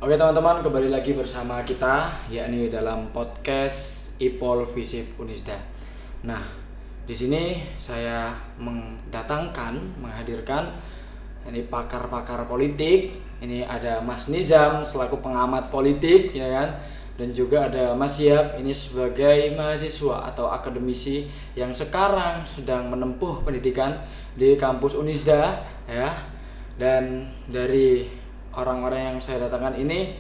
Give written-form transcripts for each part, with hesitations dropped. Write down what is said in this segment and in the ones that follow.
Oke teman-teman, kembali lagi bersama kita yakni dalam podcast Ipol Visip Unisda. Nah, di sini saya menghadirkan ini pakar-pakar politik. Ini ada Mas Nizam selaku pengamat politik, ya kan? Dan juga ada Mas Siap ini sebagai mahasiswa atau akademisi yang sekarang sedang menempuh pendidikan di kampus Unisda, ya. Dan dari orang-orang yang saya datangkan ini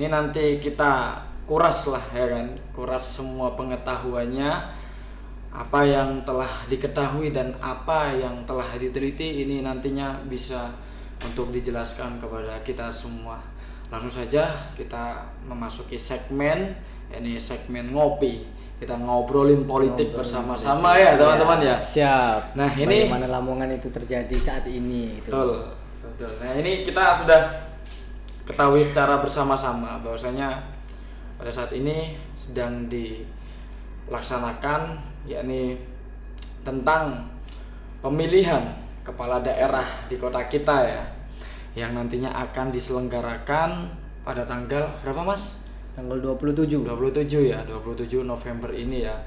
nanti kita kuras lah, ya kan, kuras semua pengetahuannya, apa yang telah diketahui dan apa yang telah diteliti ini nantinya bisa untuk dijelaskan kepada kita semua. Langsung saja kita memasuki segmen, ini segmen ngopi. Kita ngobrolin politik bersama-sama ya teman-teman ya. Siap. Nah ini bagaimana Lamongan itu terjadi saat ini. Betul. Nah ini kita sudah ketahui secara bersama-sama bahwasanya pada saat ini sedang dilaksanakan yakni tentang pemilihan kepala daerah di kota kita ya, yang nantinya akan diselenggarakan pada tanggal berapa Mas? Tanggal 27 ya, 27 November ini ya.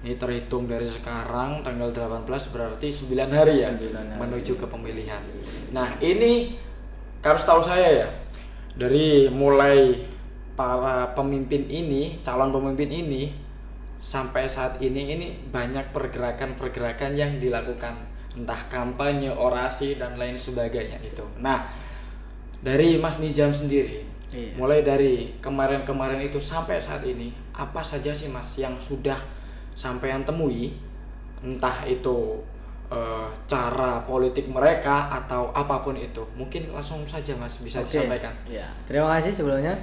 Ini terhitung dari sekarang tanggal 18 berarti 9 hari ya, 9 hari menuju ke pemilihan. Nah ini harus tahu saya ya, dari mulai para pemimpin ini, calon pemimpin ini sampai saat ini banyak pergerakan-pergerakan yang dilakukan, entah kampanye, orasi dan lain sebagainya itu. Nah dari Mas Nizam sendiri, mulai dari kemarin-kemarin itu sampai saat ini, apa saja sih Mas yang sudah sampean temui, entah itu cara politik mereka atau apapun itu, mungkin langsung saja Mas bisa disampaikan. Ya, terima kasih sebelumnya.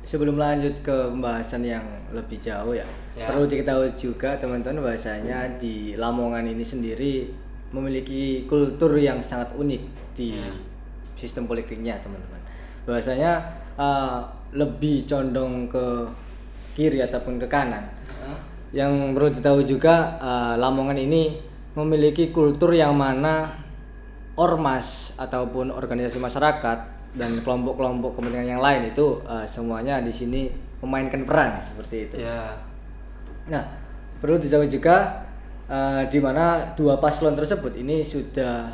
Sebelum lanjut ke pembahasan yang lebih jauh ya, perlu diketahui juga teman-teman bahwasanya di Lamongan ini sendiri memiliki kultur yang sangat unik di sistem politiknya teman-teman. Bahwasanya lebih condong ke kiri ataupun ke kanan. Yang perlu diketahui juga, Lamongan ini memiliki kultur yang mana ormas ataupun organisasi masyarakat dan kelompok-kelompok kepentingan yang lain itu semuanya di sini memainkan peran seperti itu. Nah, perlu diketahui juga di mana dua paslon tersebut ini sudah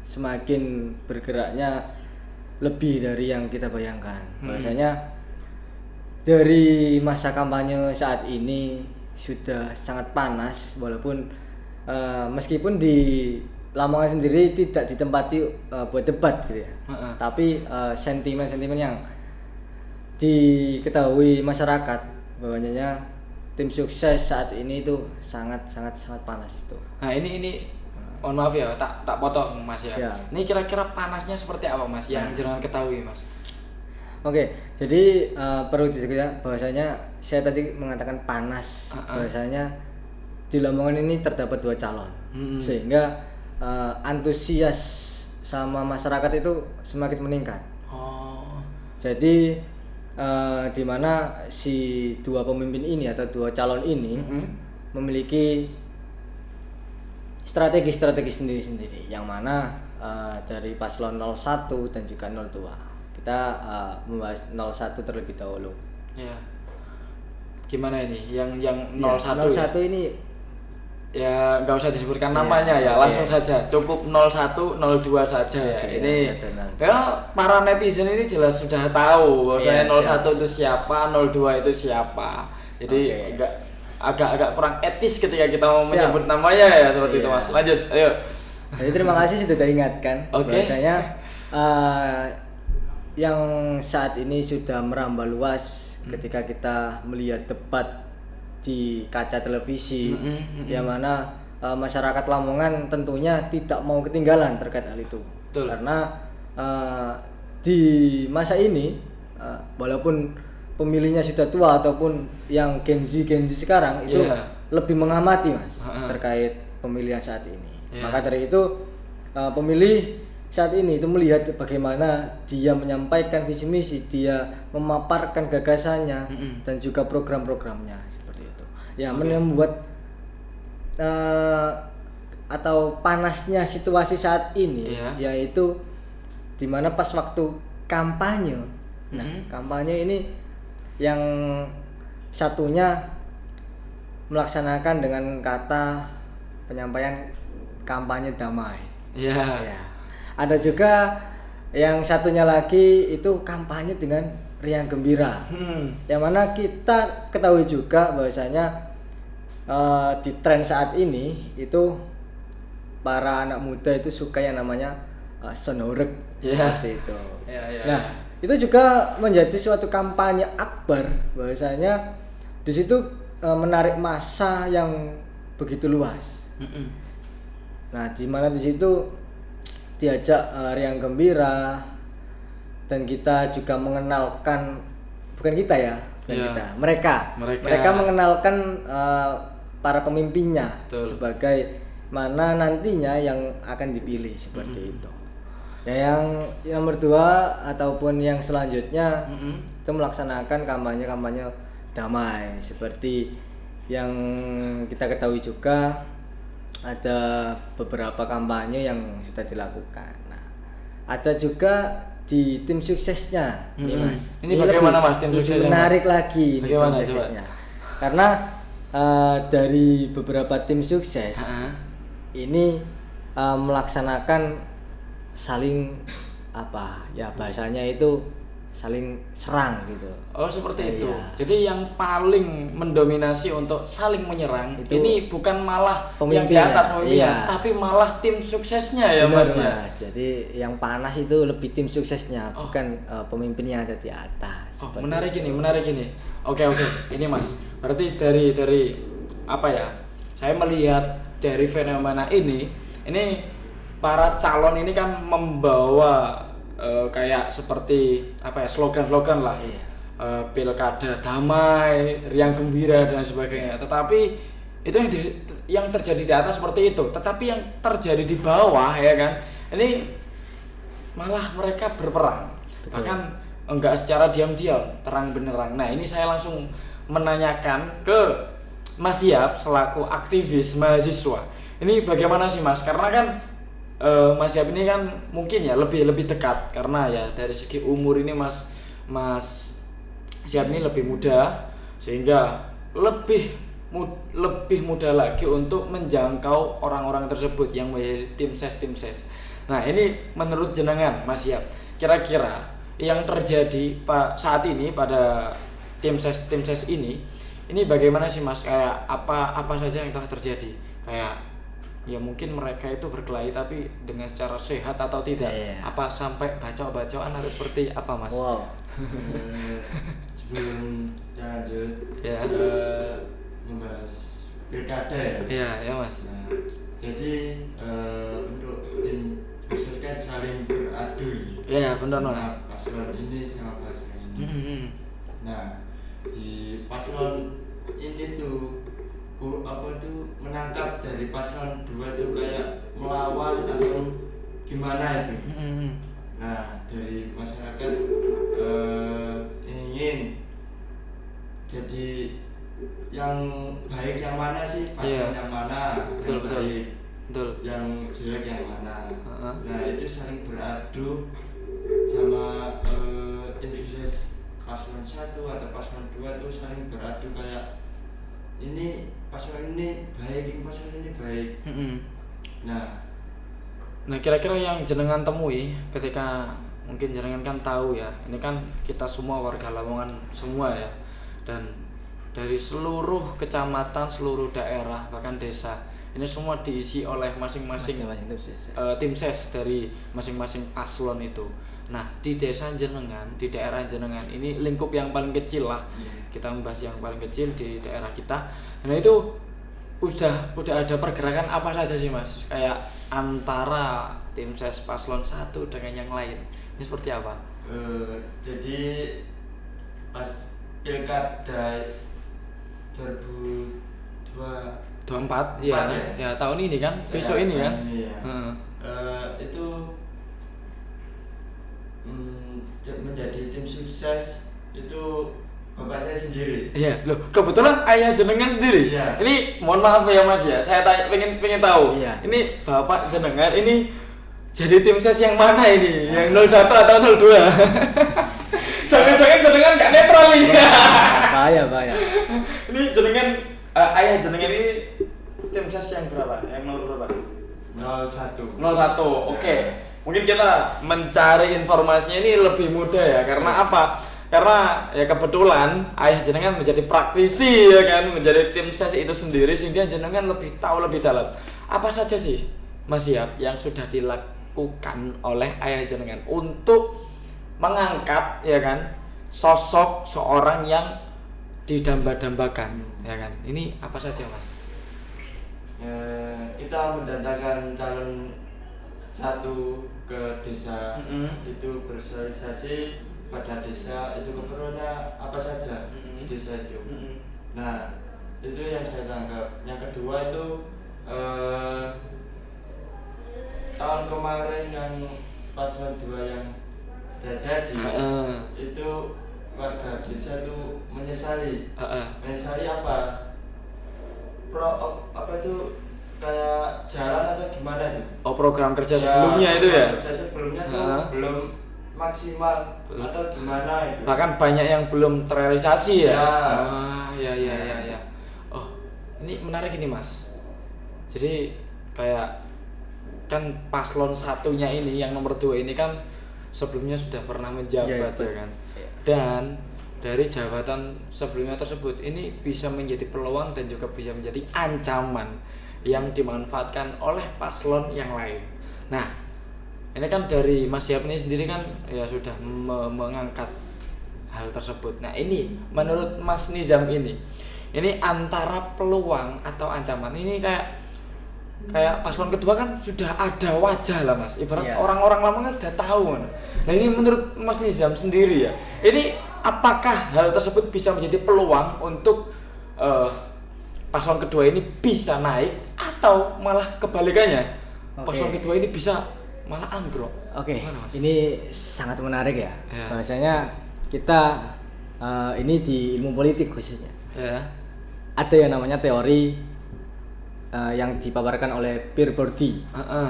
semakin bergeraknya lebih dari yang kita bayangkan. Bahwasanya dari masa kampanye saat ini sudah sangat panas, walaupun meskipun di Lamongan sendiri tidak ditempati buat debat gitu ya, tapi sentimen-sentimen yang diketahui masyarakat bahwasanya tim sukses saat ini itu sangat panas itu. Nah ini mohon maaf ya, tak potong Mas ya. Ini kira-kira panasnya seperti apa Mas yang jangan ketahui Mas? Oke, jadi perlu diketahui bahwasanya saya tadi mengatakan panas, bahwasanya di Lamongan ini terdapat dua calon, sehingga antusias sama masyarakat itu semakin meningkat. Jadi di mana si dua pemimpin ini atau dua calon ini memiliki strategi sendiri-sendiri, yang mana dari paslon 01 dan juga 02. Kita membahas 01 terlebih dahulu. Ya. Gimana ini? Yang 01 01 ini ya nggak usah disebutkan namanya ya, langsung saja cukup 01 02 saja ya. Ini ya para netizen ini jelas sudah tahu bahwasanya 01 itu siapa, 02 itu siapa. Jadi agak kurang etis ketika kita mau menyebut namanya ya, seperti itu Mas. Lanjut, ayo. Jadi terima kasih sudah diingatkan. Bahwasanya yang saat ini sudah merambah luas ketika kita melihat debat di kaca televisi, yang mana masyarakat Lamongan tentunya tidak mau ketinggalan terkait hal itu. Betul. Karena di masa ini walaupun pemilihnya sudah tua ataupun yang Gen Z sekarang itu lebih mengamati Mas terkait pemilihan saat ini. Maka dari itu pemilih saat ini itu melihat bagaimana dia menyampaikan visi misi, dia memaparkan gagasannya dan juga program-programnya seperti itu. Yang membuat atau panasnya situasi saat ini, yaitu dimana pas waktu kampanye. Nah, kampanye ini yang satunya melaksanakan dengan kata penyampaian kampanye damai. Iya. Ya. Ada juga yang satunya lagi itu kampanye dengan riang gembira. Yang mana kita ketahui juga bahwasanya di tren saat ini itu para anak muda itu suka yang namanya sonorek seperti itu. Nah, itu juga menjadi suatu kampanye akbar bahwasanya di situ menarik massa yang begitu luas. Nah, di mana di situ diajak riang gembira dan kita juga mengenalkan, bukan kita ya, kita, mereka mengenalkan para pemimpinnya. Betul. Sebagai mana nantinya yang akan dipilih seperti itu. Ya, yang nomor 2 ataupun yang selanjutnya itu melaksanakan kampanye damai seperti yang kita ketahui juga ada beberapa kampanye yang sudah dilakukan. Nah, ada juga di tim suksesnya nih Mas. Ini bagaimana Mas tim suksesnya? Menarik lagi tim suksesnya. Karena dari beberapa tim sukses ini melaksanakan saling bahasanya itu saling serang gitu. Oh, seperti itu. Iya. Jadi yang paling mendominasi untuk saling menyerang itu ini bukan malah yang di atas pemimpinnya, tapi malah tim suksesnya ya. Benar, Mas. Jadi yang panas itu lebih tim suksesnya, bukan pemimpinnya ada di atas. Menarik ini. Oke. Ini Mas. Berarti dari apa ya? Saya melihat dari fenomena ini para calon ini kan membawa kayak seperti slogan-slogan lah. Pilkada damai, riang gembira dan sebagainya. Tetapi itu yang terjadi di atas seperti itu. Tetapi yang terjadi di bawah ya kan, ini malah mereka berperang. Betul. Bahkan enggak secara diam-diam, terang benerang. Nah, ini saya langsung menanyakan ke Mas Yap selaku aktivis mahasiswa. Ini bagaimana sih Mas? Karena kan Mas Yap ini kan mungkin ya lebih dekat karena ya dari segi umur ini Mas Yap ini lebih muda sehingga lebih mudah lagi untuk menjangkau orang-orang tersebut yang menjadi tim ses. Nah, ini menurut jenengan Mas Yap, kira-kira yang terjadi saat ini pada tim ses ini bagaimana sih Mas? Kayak apa saja yang telah terjadi? Kayak ya mungkin mereka itu berkelahi tapi dengan secara sehat atau tidak? Apa sampai bacok-bacokan atau seperti apa Mas? Wow. Sebelum lanjut membahas pilkada ya Mas. Nah, jadi untuk tim khusus kan saling beradu. Iya benar Mas. Paslon ini sama paslon ini. Nah, di paslon ini tuh menangkap dari paslon 2 tuh kayak melawan atau gimana itu. Nah, dari masyarakat ingin jadi yang baik yang mana sih, paslon yang mana, yang baik, yang jelek yang mana. Nah, itu saling beradu sama tim sukses paslon 1 atau paslon 2 tuh saling beradu kayak ini paslon ini baik, ini paslon ini baik. Nah, kira-kira yang jenengan temui ketika mungkin jenengan kan tahu ya, ini kan kita semua warga Lamongan semua ya, dan dari seluruh kecamatan, seluruh daerah bahkan desa ini semua diisi oleh masing-masing tim ses dari masing-masing paslon itu. Nah, di desa jenengan, di daerah jenengan ini lingkup yang paling kecil lah. Kita membahas yang paling kecil di daerah kita. Nah, itu udah ada pergerakan apa saja sih Mas? Kayak antara tim ses paslon 1 dengan yang lain. Ini seperti apa? Jadi pas pilkada 2024 ya tahun ini kan, besok ini kan. Itu menjadi tim sukses itu bapak saya sendiri. Iya, loh kebetulan ayah jenengan sendiri. Iya. Ini mohon maaf ya Mas ya, saya pengen tahu. Iya. Ini bapak jenengan ini Jadi tim ses yang mana ini? Yang 01 atau 02? Jangan-jangan jenengan gak netral ini. Bahaya. Ini jenengan ayah jenengan ini tim ses yang berapa? Yang nomor berapa? 01. 01. Oke. Mungkin kita mencari informasinya ini lebih mudah ya. Karena apa? Karena ya kebetulan ayah jenengan menjadi praktisi ya kan, menjadi tim ses itu sendiri sehingga jenengan lebih tahu lebih dalam. Apa saja sih Mas Yap yang sudah dilakukan oleh ayah jenengan untuk mengangkat ya kan sosok seorang yang didamba-dambakan ya kan. Ini apa saja Mas? Kita mendatangkan calon satu ke desa, itu bersosialisasi pada desa, itu keperluannya apa saja di desa itu. Nah itu yang saya tangkap. Yang kedua itu tahun kemarin yang paslon 2 yang sudah jadi, itu warga desa itu menyesali. Menyesali apa? Apa itu kayak jalan atau gimana itu? Oh, program kerja sebelumnya itu ya? Kerja sebelumnya tuh belum maksimal atau gimana itu? Bahkan banyak yang belum terrealisasi ya? Ya. Oh, ini menarik ini Mas. Jadi kayak kan paslon satunya ini yang nomor 2 ini kan sebelumnya sudah pernah menjabat ya kan, dan dari jabatan sebelumnya tersebut ini bisa menjadi peluang dan juga bisa menjadi ancaman yang dimanfaatkan oleh paslon yang lain. Nah ini kan dari Mas Yap ini sendiri kan ya sudah mengangkat hal tersebut. Nah ini menurut Mas Nizam ini antara peluang atau ancaman, ini kayak paslon kedua kan sudah ada wajah lah Mas, ibarat orang-orang lama kan sudah tahu. Nah ini menurut Mas Nizam sendiri ya, ini apakah hal tersebut bisa menjadi peluang untuk paslon kedua ini bisa naik atau malah kebalikannya, paslon kedua ini bisa malah ambruk? Ini sangat menarik ya. Bahwasanya kita ini di ilmu politik khususnya ada yang namanya teori yang dipaparkan oleh Peabody,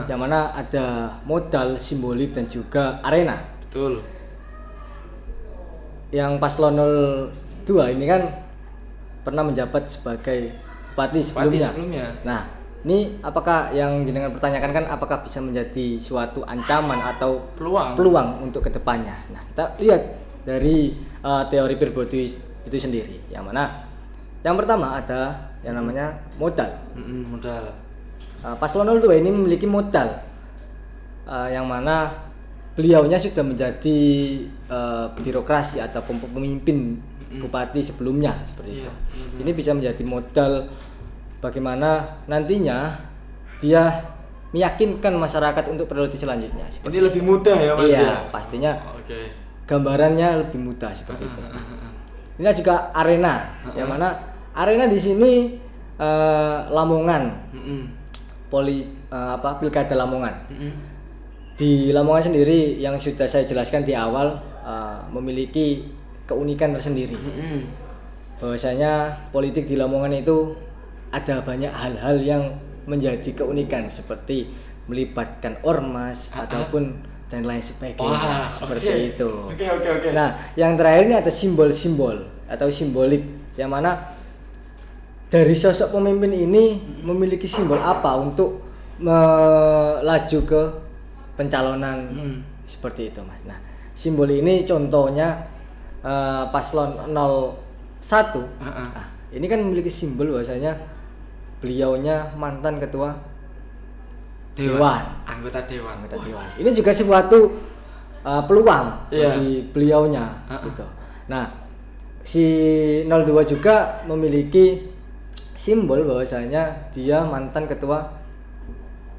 yang mana ada modal, simbolik dan juga arena. Betul. Yang paslon 02 ini kan pernah menjabat sebagai bupati sebelumnya. Nah, ini apakah yang jenengan pertanyakan kan apakah bisa menjadi suatu ancaman atau peluang untuk kedepannya? Nah, kita lihat dari teori Peabody itu sendiri, yang mana yang pertama ada yang namanya modal. Paslon 02 ini memiliki modal, yang mana beliaunya sudah menjadi birokrasi atau pemimpin bupati sebelumnya seperti itu. Ini bisa menjadi modal bagaimana nantinya dia meyakinkan masyarakat untuk periode selanjutnya. Ini lebih mudah ya Mas? Iya, pastinya. Gambarannya lebih mudah seperti itu. Ini juga arena, yang mana arena di sini Lamongan, pilkada Lamongan. Di Lamongan sendiri yang sudah saya jelaskan di awal memiliki keunikan tersendiri. Bahwasanya politik di Lamongan itu ada banyak hal-hal yang menjadi keunikan seperti melibatkan ormas ataupun dan lain sebagainya. Seperti itu. Nah, yang terakhir ini ada simbol-simbol atau simbolik, yang mana dari sosok pemimpin ini memiliki simbol apa untuk melaju ke pencalonan seperti itu Mas. Nah, simbol ini contohnya paslon 01. Nah, ini kan memiliki simbol bahwasanya beliaunya mantan ketua dewan, anggota dewan. Ini juga suatu peluang bagi beliaunya gitu. Nah, si 02 juga memiliki simbol bahwasanya dia mantan ketua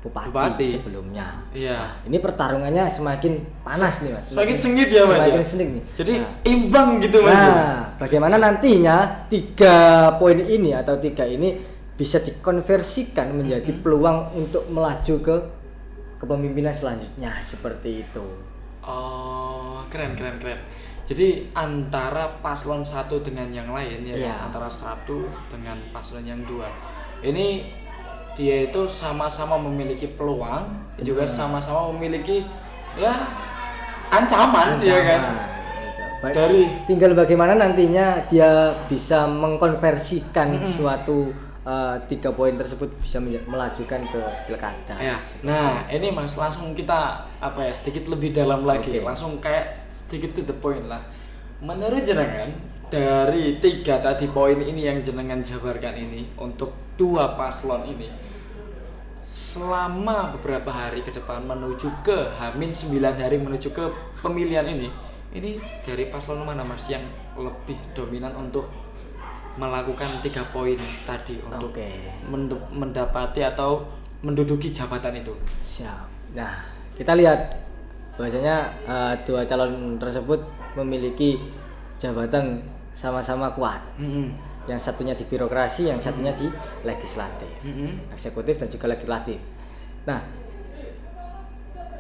bupati sebelumnya. Nah, ini pertarungannya semakin panas nih Mas. Semakin sengit ya Mas. Semakin sengit nih. Jadi imbang gitu Mas. Nah, bagaimana nantinya 3 poin ini atau 3 ini bisa dikonversikan menjadi peluang untuk melaju ke kepemimpinan selanjutnya seperti itu. Oh, keren. Jadi antara paslon 1 dengan yang lain ya, antara 1 dengan paslon yang 2. Ini dia itu sama-sama memiliki peluang, juga sama-sama memiliki ya ancaman. Ya kan. Dari tinggal bagaimana nantinya dia bisa mengkonversikan suatu 3 poin tersebut bisa melajukan ke pilkada. Ya. Nah, ini Mas langsung kita sedikit lebih dalam lagi. Langsung kayak sedikit to the point lah. Menurut jenengan dari 3 tadi poin ini yang jenengan jabarkan ini untuk 2 paslon ini selama beberapa hari ke depan menuju ke H-9 hari menuju ke pemilihan ini dari paslon mana Mas yang lebih dominan untuk melakukan 3 poin tadi untuk mendapati atau menduduki jabatan itu? Siap. Nah, kita lihat bahwasanya 2 calon tersebut memiliki jabatan sama-sama kuat. Yang satunya di birokrasi, yang satunya di legislatif, eksekutif dan juga legislatif. Nah,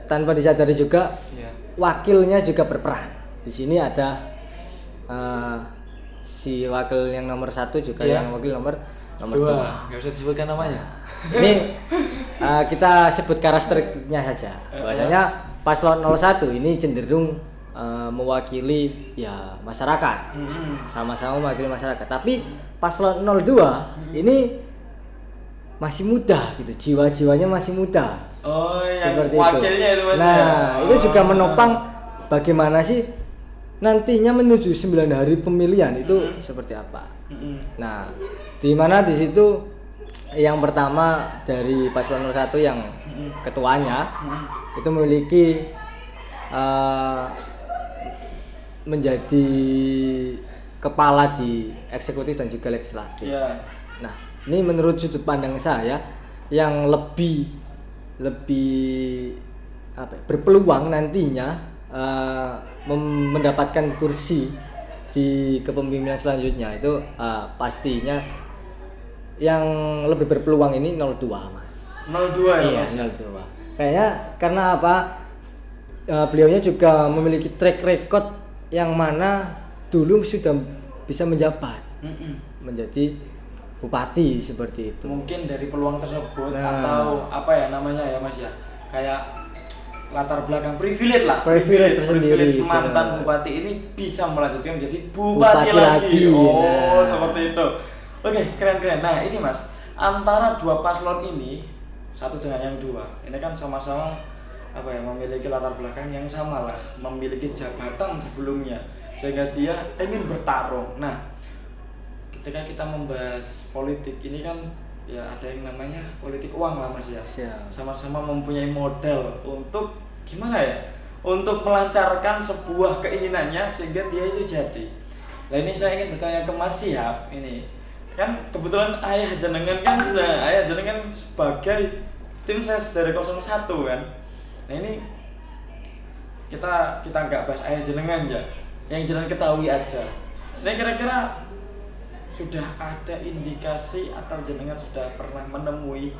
tanpa disadari juga wakilnya juga berperan. Di sini ada si wakil yang nomor 1 juga yang wakil nomor 2. Nggak usah disebutkan namanya. Ini kita sebut karakteristiknya saja. Bahwasanya paslon 01 ini cenderung mewakili ya masyarakat. Sama-sama mewakili masyarakat. Tapi paslon 02 ini masih muda gitu. Jiwa-jiwanya masih muda. Oh, yang seperti wakilnya itu Mas. Nah, itu juga menopang bagaimana sih nantinya menuju 9 hari pemilihan itu seperti apa. Nah, di mana di situ yang pertama dari paslon 01 yang ketuanya itu memiliki menjadi kepala di eksekutif dan juga legislatif. Nah, ini menurut sudut pandang saya yang lebih berpeluang nantinya mendapatkan kursi di kepemimpinan selanjutnya itu pastinya yang lebih berpeluang ini 02 Mas. 02 ya iya, Mas? 02. Kayaknya karena apa? Beliaunya juga memiliki track record yang mana dulu sudah bisa menjabat menjadi bupati seperti itu. Mungkin dari peluang tersebut atau apa ya namanya ya Mas ya, kayak latar belakang privilege tersendiri. Mantan bupati ini bisa melanjutkan menjadi bupati lagi. Seperti itu. Oke, keren. Nah ini Mas, antara 2 paslon ini, satu dengan yang 2 ini kan sama-sama memiliki latar belakang yang sama lah, memiliki jabatan sebelumnya sehingga dia ingin bertarung. Nah, ketika kita membahas politik ini kan ya ada yang namanya politik uang lah Mas ya. Sama-sama mempunyai modal untuk gimana ya? Untuk melancarkan sebuah keinginannya sehingga dia itu jadi. Nah ini saya ingin bertanya ke Mas Syihab ini. Kan kebetulan ayah jenengan sebagai tim ses dari 01 kan. Nah ini kita nggak bahas ayah jenengan ya. Yang jenengan ketahui aja. Nah kira-kira sudah ada indikasi atau jenengan sudah pernah menemui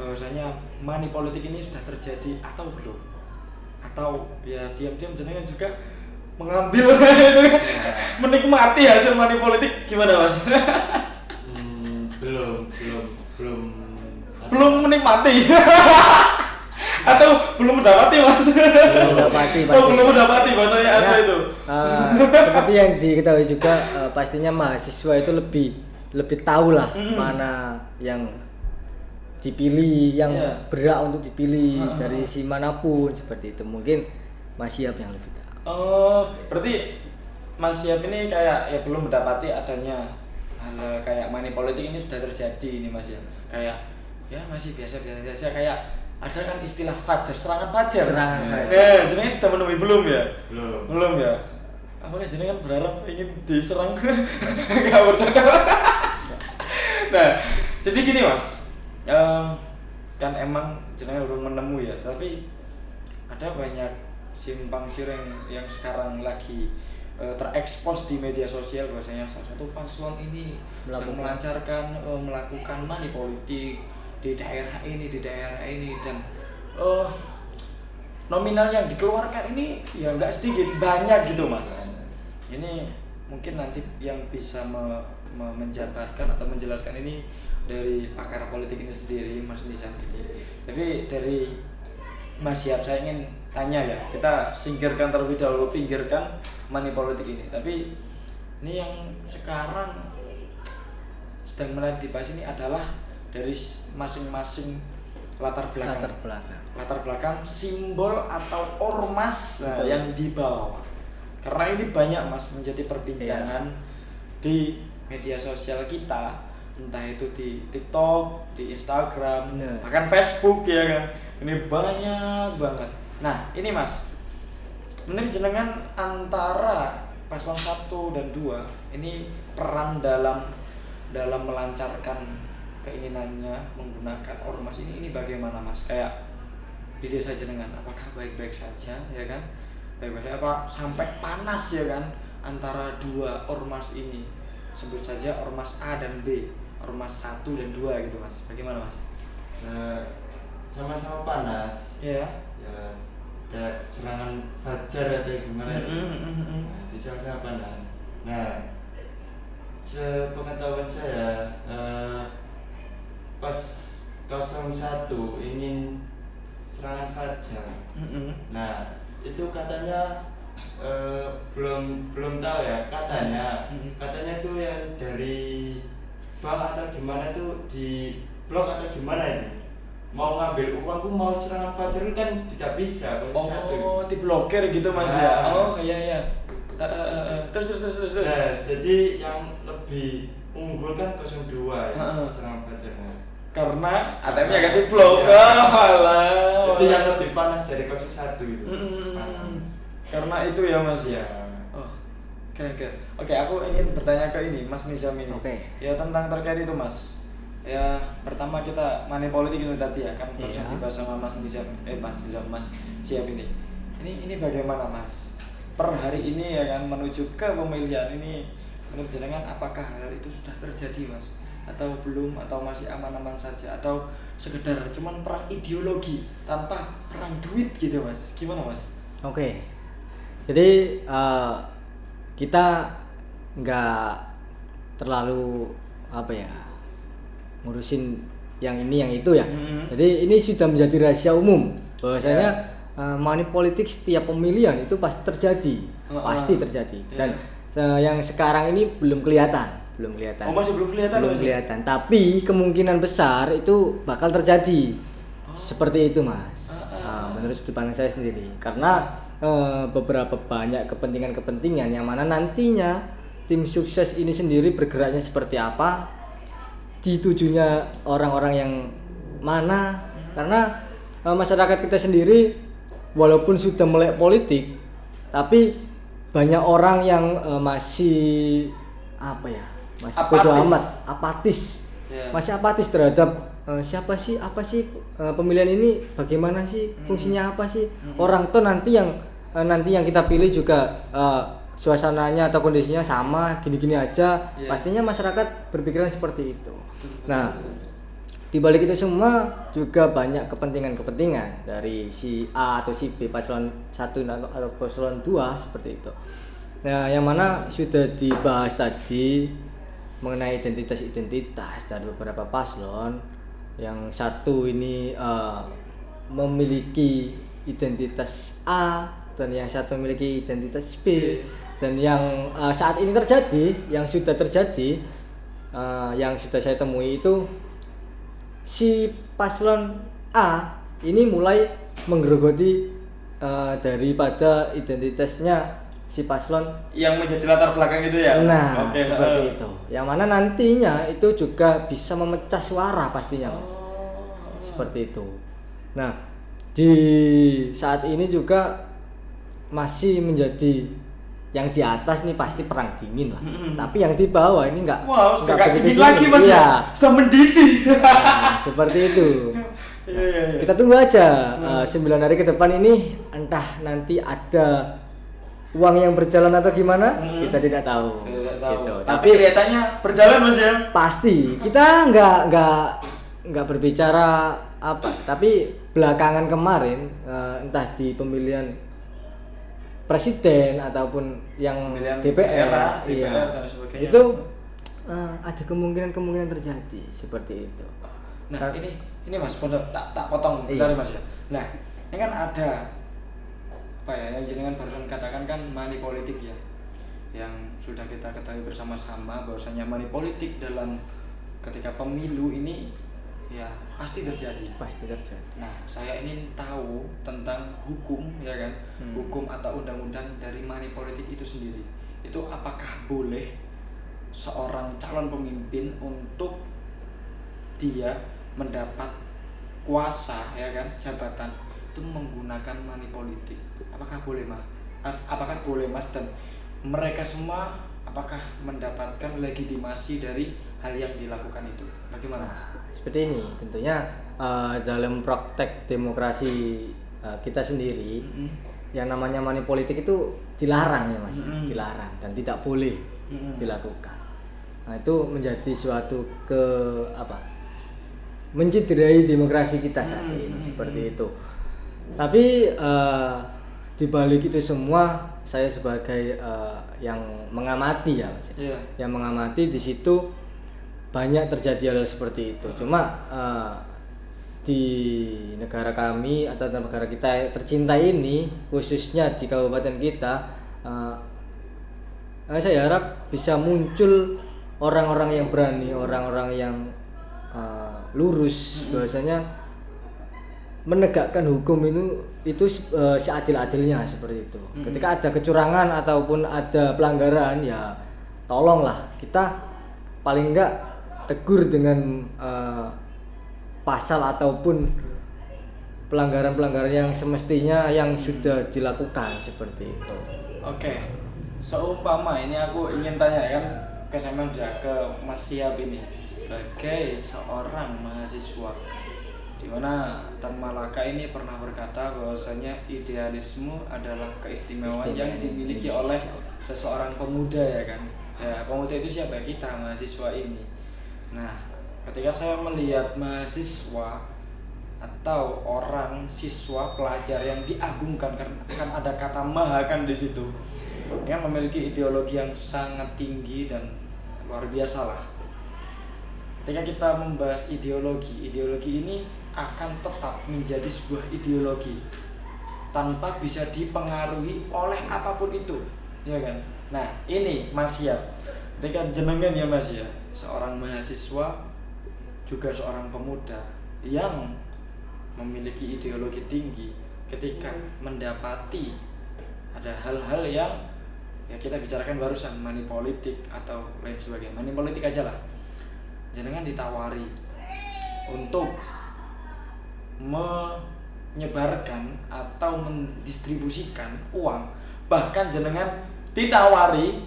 bahwasanya money politik ini sudah terjadi atau belum? Atau ya diam-diam jenengan juga mengambil menikmati hasil money politik gimana Mas? Belum menikmati. Atau belum mendapati Mas? Belum mendapati bahasanya apa itu? Seperti yang diketahui juga pastinya mahasiswa itu lebih tahu lah mana yang dipilih, yang berhak untuk dipilih dari si manapun seperti itu. Mungkin Mas Syihab yang lebih tahu. Oh, berarti Mas Syihab ini kayak ya belum mendapati adanya hal kayak money politik ini sudah terjadi ini Mas ya. Kayak ya masih biasa kayak ada kan istilah serangan fajar. Ya, jenengan sudah menemui belum ya? Belum ya. Apakah jenengan berharap ingin diserang? Enggak bercanda. Nah, jadi gini Mas. Kan emang jenengan belum menemui ya, tapi ada banyak simpang siur yang sekarang lagi terekspos di media sosial bahwasanya salah satu paslon ini sedang melakukan money politik di daerah ini dan nominal yang dikeluarkan ini ya nggak sedikit, banyak gitu Mas. Ini mungkin nanti yang bisa menjabarkan atau menjelaskan ini dari pakar politik ini sendiri, Mas Nizam ini. Tapi dari Mas Siap, saya ingin tanya ya, kita singkirkan terlebih dahulu, pinggirkan money politik ini. Tapi ini yang sekarang sedang mulai dibahas ini adalah dari masing-masing latar belakang simbol atau ormas yang dibawa. Karena ini banyak Mas menjadi perbincangan di media sosial kita, entah itu di TikTok, di Instagram, bahkan Facebook ya kan. Ini banyak banget. Nah, ini Mas, menurut jenengan antara paslon 1 dan 2 ini peran dalam melancarkan keinginannya menggunakan ormas ini bagaimana Mas? Kayak di desa jenengan, apakah baik-baik saja ya kan? Baik-baik apa sampai panas ya kan antara dua ormas ini? Sebut saja ormas A dan B, ormas 1 dan 2 gitu Mas. Bagaimana Mas? Sama-sama panas. Iya. Ya kayak serangan fajar atau gimana itu. Nah, di sama-sama panas. Nah, sepengetahuan saya pas 01 ingin serangan fajar. Nah, itu katanya belum tahu ya, katanya itu yang dari bank atau gimana tuh di blok atau gimana itu mau ngambil uangku mau serangan fajar kan tidak bisa. Diblokir gitu Mas ya. Oh iya. Terus. Nah, jadi yang lebih unggul kan 02 ya, serangan fajarnya. Karena ATM-nya kan diblok. Alah. Itu yang lebih panas dari 01 itu. Panas. Karena itu ya Mas ya. Ya. Oh, keren. Oke, aku ingin bertanya ke ini Mas Nizam ini. Ya tentang terkait itu Mas. Ya pertama kita money politik itu tadi ya kan barusan dibahas sama Mas Nizam, Mas Siap ini. Ini bagaimana Mas? Per hari ini ya kan menuju ke pemilihan ini, menurut jenengan apakah hal itu sudah terjadi Mas? Atau belum, atau masih aman-aman saja, atau sekedar cuman perang ideologi tanpa perang duit gitu Mas? Gimana Mas? Oke. Jadi kita nggak terlalu ngurusin yang ini yang itu ya. Jadi ini sudah menjadi rahasia umum bahwasanya money politik setiap pemilihan itu pasti terjadi, Dan yang sekarang ini belum kelihatan. Oh, masih belum kelihatan. Tapi kemungkinan besar itu bakal terjadi. Seperti itu Mas. Menurut sudut pandang saya sendiri. Karena beberapa banyak kepentingan yang mana nantinya tim sukses ini sendiri bergeraknya seperti apa, ditujunya orang-orang yang mana. Karena masyarakat kita sendiri walaupun sudah melek politik, tapi banyak orang yang masih bodo amat, apatis. Masih apatis terhadap siapa sih, apa sih pemilihan ini, bagaimana sih fungsinya, apa sih orang tuh nanti yang kita pilih juga suasananya atau kondisinya sama gini-gini aja. Pastinya masyarakat berpikiran seperti itu. Nah, di balik itu semua juga banyak kepentingan dari si A atau si B, paslon 1 atau paslon 2 seperti itu. Nah, yang mana sudah dibahas tadi mengenai identitas dari beberapa paslon. Yang satu ini memiliki identitas A dan yang satu memiliki identitas B. Dan yang saat ini yang sudah terjadi, yang sudah saya temui itu si paslon A ini mulai menggerogoti daripada identitasnya si paslon yang menjadi latar belakang itu ya. Nah, seperti itu. Yang mana nantinya itu juga bisa memecah suara pastinya, Mas. Seperti itu. Nah, di saat ini juga masih menjadi yang di atas nih pasti perang dingin lah. Tapi yang di bawah ini enggak dingin lagi Mas ya. Sudah mendidih. Nah, seperti itu. Nah, kita tunggu aja 9 hari ke depan ini, entah nanti ada uang yang berjalan atau gimana, kita tidak tahu. Gitu. Tapi kelihatannya berjalan Mas ya. Pasti. Kita enggak berbicara tapi belakangan kemarin entah di pemilihan presiden ataupun yang DPR dan sebagainya. Itu ada kemungkinan terjadi seperti itu. Nah, ini Mas, tak potong bentar Mas ya. Nah, ini kan ada apa ya yang jenengan barusan katakan kan money politik ya, yang sudah kita ketahui bersama-sama bahwasanya money politik dalam ketika pemilu ini ya pasti terjadi. Nah, saya ingin tahu tentang hukum ya kan, hukum atau undang-undang dari money politik itu sendiri. Itu apakah boleh seorang calon pemimpin untuk dia mendapat kuasa ya kan, jabatan itu menggunakan money politik? Apakah boleh Mas, dan mereka semua apakah mendapatkan legitimasi dari hal yang dilakukan itu? Bagaimana Mas? Seperti ini tentunya dalam praktek demokrasi kita sendiri, yang namanya money politik itu dilarang ya Mas, dilarang dan tidak boleh dilakukan. Nah, itu menjadi suatu menciderai demokrasi kita saat ini seperti itu. Tapi di balik itu semua, saya sebagai yang mengamati ya Mas, yang mengamati di situ banyak terjadi hal seperti itu. Cuma di negara kami atau negara kita tercinta ini, khususnya di kabupaten kita, saya harap bisa muncul orang-orang yang berani, orang-orang yang lurus, bahwasanya menegakkan hukum itu seadil-adilnya seperti itu. Ketika ada kecurangan ataupun ada pelanggaran, ya tolonglah kita paling enggak tegur dengan pasal ataupun pelanggaran-pelanggaran yang semestinya yang sudah dilakukan seperti itu. Oke. Seumpama ini aku ingin tanya kan ke Mas Siap ini sebagai seorang mahasiswa, di mana Tan Malaka ini pernah berkata bahwasanya idealisme adalah keistimewaan yang dimiliki oleh seseorang pemuda ya kan. Ya, pemuda itu siapa? Kita mahasiswa ini. Nah, ketika saya melihat mahasiswa atau orang siswa pelajar yang diagungkan, kan ada kata maha kan di situ, yang memiliki ideologi yang sangat tinggi dan luar biasa lah. Ketika kita membahas ideologi ini akan tetap menjadi sebuah ideologi tanpa bisa dipengaruhi oleh apapun itu, ya kan? Nah, ini Mas Siap, ketika jenengan ya Mas ya, seorang mahasiswa juga seorang pemuda yang memiliki ideologi tinggi, ketika mendapati ada hal-hal yang ya kita bicarakan barusan, money politik atau lain sebagainya, money politik aja lah, jenengan ditawari untuk menyebarkan atau mendistribusikan uang, bahkan jenengan ditawari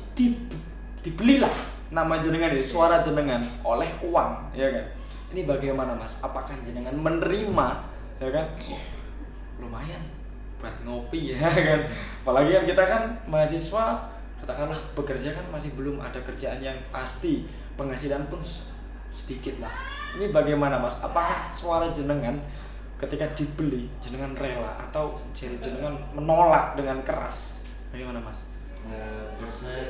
dibelilah nama jenengan ya, suara jenengan oleh uang, ya kan? Ini bagaimana Mas? Apakah jenengan menerima, ya kan? Lumayan buat ngopi ya kan? Apalagi kan kita kan mahasiswa, katakanlah bekerja kan masih belum ada kerjaan yang pasti, penghasilan pun sedikit lah. Ini bagaimana Mas? Apakah suara jenengan ketika dibeli jenengan rela atau jenengan menolak dengan keras? Bagaimana Mas? Menurut saya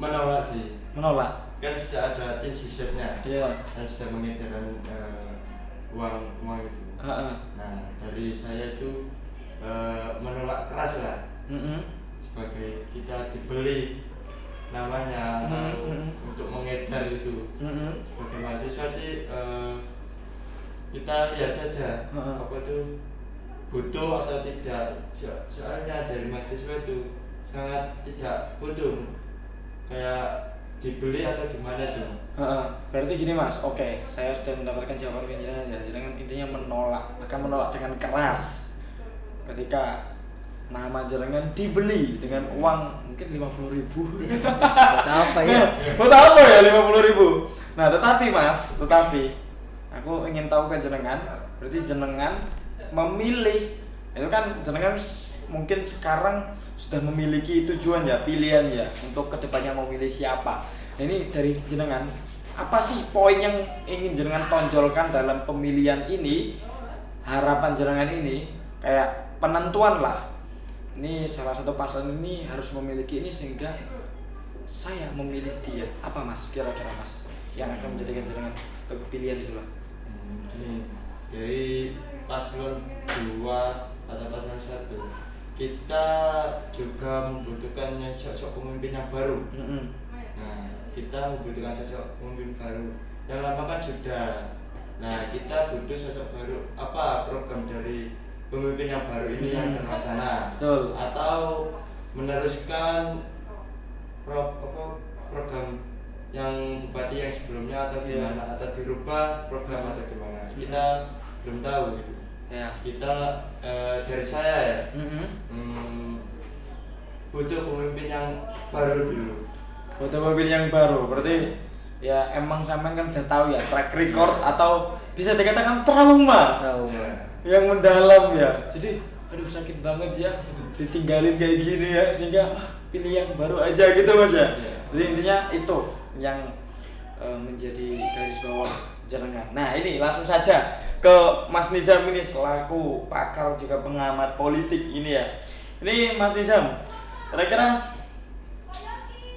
menolak sih. Menolak. Kan sudah ada tim suksesnya. Iya. Dan sudah mengedarkan uang itu. Nah, dari saya itu menolak keras lah. Sebagai kita dibeli namanya atau untuk mengedar itu. Sebagai mahasiswa sih kita lihat saja apa itu butuh atau tidak. Soalnya dari mahasiswa itu sangat tidak butuh, kayak dibeli atau gimana tuh. Berarti gini Mas, oke, saya sudah mendapatkan jawaban jenengan ya. Jenengan intinya menolak, bahkan menolak dengan keras ketika nama jenengan dibeli dengan uang mungkin 50.000. Buat apa ya? Buat apa ya 50.000? Nah, tetapi aku ingin tahu ke jenengan, berarti jenengan memilih, itu kan jenengan mungkin sekarang sudah memiliki tujuan ya, pilihan ya, untuk kedepannya memilih siapa. Ini dari jenengan, apa sih poin yang ingin jenengan tonjolkan dalam pemilihan ini? Harapan jenengan ini kayak penentuan lah, ini salah satu pasangan ini harus memiliki ini sehingga saya memilih dia, apa Mas kira-kira Mas yang akan menjadikan jenengan pilihan itu lah? Gini, dari paslon 2 atau paslon 1 kita juga membutuhkan sosok pemimpin yang baru. Nah, kita membutuhkan sosok pemimpin baru. Yang lama kan sudah. Nah, kita butuh sosok baru. Apa program dari pemimpin yang baru ini yang terlaksana? Betul. Atau meneruskan program yang bupati yang sebelumnya atau gimana, atau dirubah program atau gimana, kita belum tahu gitu. Kita dari saya ya butuh pemimpin yang baru dulu. Butuh pemimpin yang baru, berarti ya emang sampean kan sudah tahu ya track record atau bisa dikatakan trauma yang mendalam ya. Jadi aduh sakit banget ya ditinggalin kayak gini ya, sehingga pilih yang baru aja gitu Mas ya. Jadi intinya itu yang menjadi garis bawah jenengan. Nah ini langsung saja ke Mas Nizam ini selaku pakar juga pengamat politik ini ya. Ini Mas Nizam, kira-kira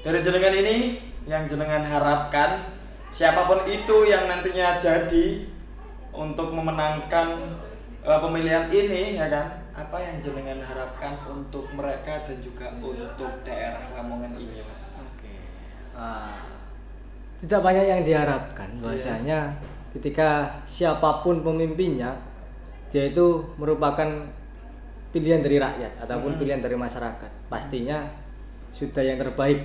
dari jenengan ini yang jenengan harapkan siapapun itu yang nantinya jadi untuk memenangkan pemilihan ini ya kan, apa yang jenengan harapkan untuk mereka dan juga untuk daerah Lamongan ini Mas? Tidak banyak yang diharapkan, bahwasanya ketika siapapun pemimpinnya dia itu merupakan pilihan dari rakyat ataupun pilihan dari masyarakat, pastinya sudah yang terbaik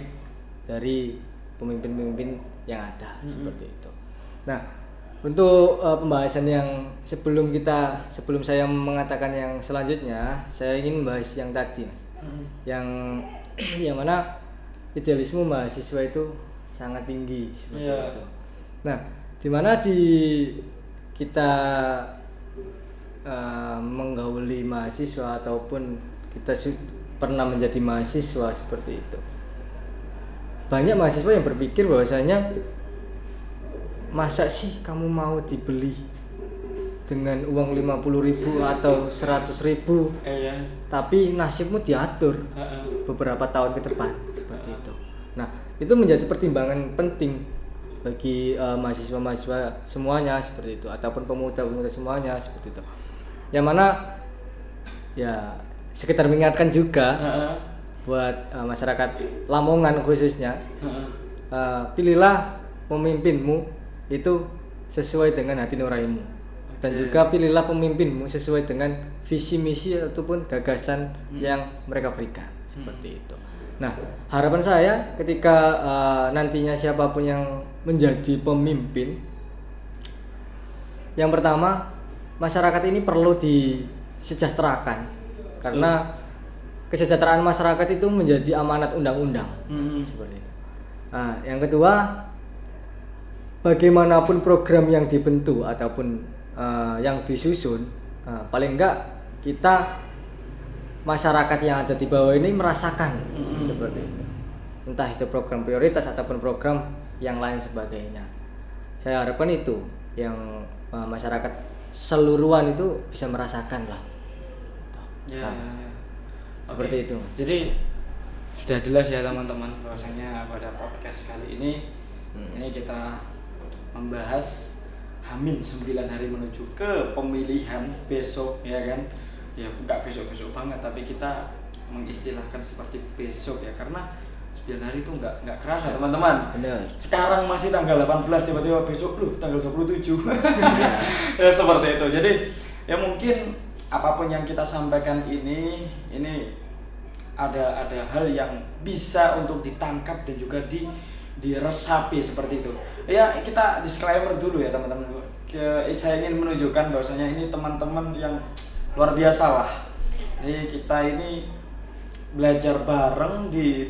dari pemimpin-pemimpin yang ada seperti itu. Nah, untuk pembahasan yang sebelum saya mengatakan yang selanjutnya, saya ingin membahas yang tadi Mas. Yang mana idealisme mahasiswa itu sangat tinggi seperti itu. Nah, di mana kita menggauli mahasiswa ataupun kita pernah menjadi mahasiswa seperti itu. Banyak mahasiswa yang berpikir bahwasanya masa sih kamu mau dibeli dengan uang 50.000 atau 100.000 tapi nasibmu diatur beberapa tahun ke depan seperti itu. Nah, itu menjadi pertimbangan penting bagi mahasiswa-mahasiswa semuanya seperti itu, ataupun pemuda-pemuda semuanya seperti itu. Yang mana ya sekitar mengingatkan juga buat masyarakat Lamongan khususnya, pilihlah pemimpinmu itu sesuai dengan hati nuranimu, dan juga pilihlah pemimpinmu sesuai dengan visi misi ataupun gagasan yang mereka berikan seperti itu. Nah, harapan saya ketika nantinya siapapun yang menjadi pemimpin, yang pertama masyarakat ini perlu disejahterakan, karena kesejahteraan masyarakat itu menjadi amanat undang-undang seperti itu. Nah, yang kedua, bagaimanapun program yang dibentuk ataupun yang disusun, paling enggak kita masyarakat yang ada di bawah ini merasakan seperti itu, entah itu program prioritas ataupun program yang lain sebagainya. Saya harapkan itu yang masyarakat seluruhan itu bisa merasakan lah. Seperti itu. Jadi sudah jelas ya teman-teman, bahwasanya pada podcast kali ini kita membahas Hamin 9 hari menuju ke pemilihan besok ya kan. Ya enggak besok-besok banget, tapi kita mengistilahkan seperti besok ya, karena 9 hari itu enggak kerasa teman-teman. Benar. Sekarang masih tanggal 18, tiba-tiba besok tanggal 27. Ya seperti itu. Jadi ya mungkin apapun yang kita sampaikan ini ada hal yang bisa untuk ditangkap dan juga diresapi seperti itu. Ya kita disclaimer dulu ya teman-teman. Saya ingin menunjukkan bahwasanya ini teman-teman yang luar biasa lah. Jadi kita ini belajar bareng di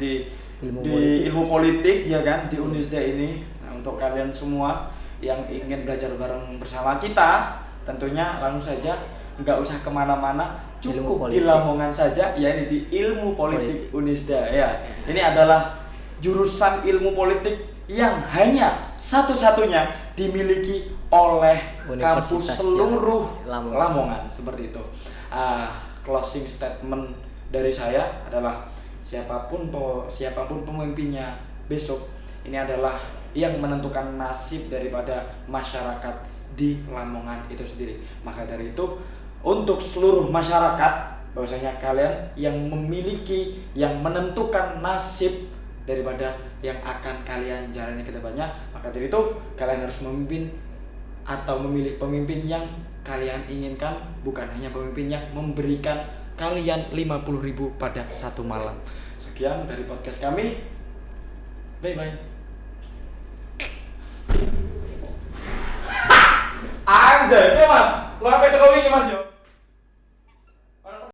ilmu politik ya kan, di Unisda ini. Nah, untuk kalian semua yang ingin belajar bareng bersama kita, tentunya langsung saja, nggak usah kemana-mana, cukup di Lamongan saja, ya ini di ilmu politik Unisda ya. Ini adalah jurusan ilmu politik yang hanya satu-satunya dimiliki oleh kampus seluruh Lamongan seperti itu. Closing statement dari saya adalah siapapun pemimpinnya, besok ini adalah yang menentukan nasib daripada masyarakat di Lamongan itu sendiri. Maka dari itu untuk seluruh masyarakat, bahwasanya kalian yang memiliki, yang menentukan nasib daripada yang akan kalian jalani ke depannya. Maka dari itu kalian harus memimpin atau memilih pemimpin yang kalian inginkan, bukan hanya pemimpin yang memberikan kalian 50.000 pada satu malam. Sekian dari podcast kami. Bye bye. Anjay, Mas. Lo apa itu kau ini, Mas yo?